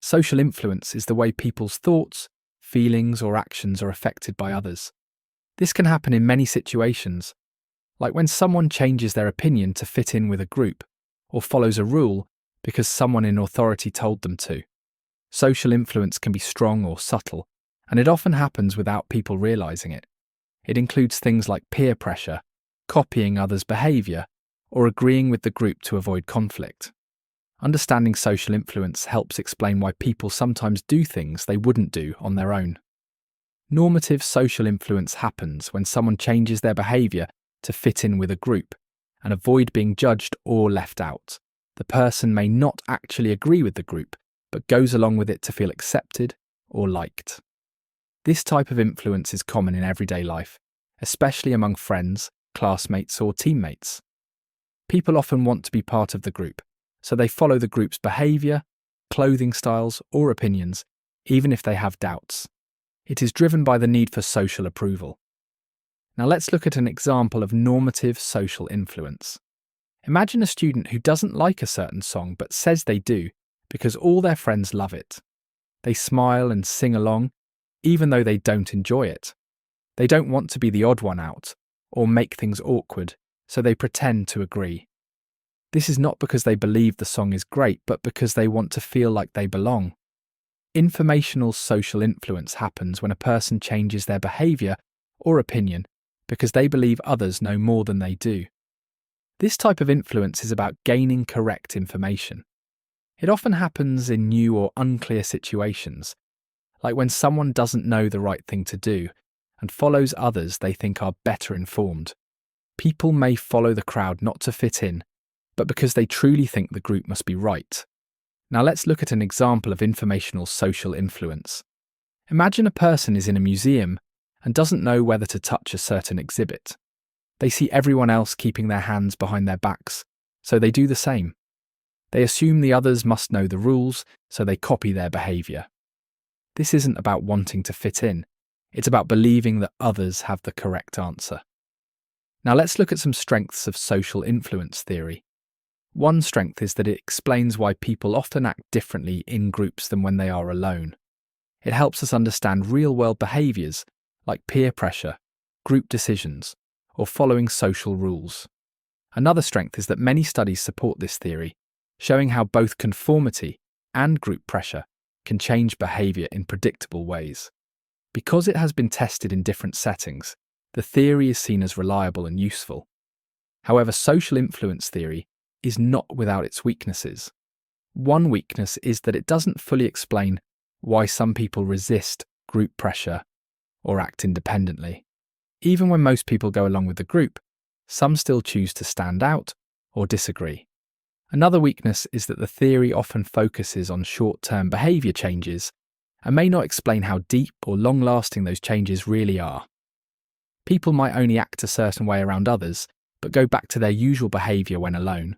Social influence is the way people's thoughts, feelings, or actions are affected by others. This can happen in many situations, like when someone changes their opinion to fit in with a group, or follows a rule because someone in authority told them to. Social influence can be strong or subtle, and it often happens without people realizing it. It includes things like peer pressure, copying others' behavior, or agreeing with the group to avoid conflict. Understanding social influence helps explain why people sometimes do things they wouldn't do on their own. Normative social influence happens when someone changes their behavior to fit in with a group and avoid being judged or left out. The person may not actually agree with the group, but goes along with it to feel accepted or liked. This type of influence is common in everyday life, especially among friends, classmates, or teammates. People often want to be part of the group, so they follow the group's behavior, clothing styles, or opinions, even if they have doubts. It is driven by the need for social approval. Now let's look at an example of normative social influence. Imagine a student who doesn't like a certain song but says they do because all their friends love it. They smile and sing along, even though they don't enjoy it. They don't want to be the odd one out or make things awkward, so they pretend to agree. This is not because they believe the song is great, but because they want to feel like they belong. Informational social influence happens when a person changes their behavior or opinion because they believe others know more than they do. This type of influence is about gaining correct information. It often happens in new or unclear situations, like when someone doesn't know the right thing to do and follows others they think are better informed. People may follow the crowd not to fit in, but because they truly think the group must be right. Now let's look at an example of informational social influence. Imagine a person is in a museum and doesn't know whether to touch a certain exhibit. They see everyone else keeping their hands behind their backs, so they do the same. They assume the others must know the rules, so they copy their behavior. This isn't about wanting to fit in, it's about believing that others have the correct answer. Now let's look at some strengths of social influence theory. One strength is that it explains why people often act differently in groups than when they are alone. It helps us understand real-world behaviours like peer pressure, group decisions, or following social rules. Another strength is that many studies support this theory, showing how both conformity and group pressure can change behaviour in predictable ways. Because it has been tested in different settings, the theory is seen as reliable and useful. However, social influence theory is not without its weaknesses. One weakness is that it doesn't fully explain why some people resist group pressure or act independently. Even when most people go along with the group, some still choose to stand out or disagree. Another weakness is that the theory often focuses on short-term behaviour changes and may not explain how deep or long-lasting those changes really are. People might only act a certain way around others, but go back to their usual behaviour when alone.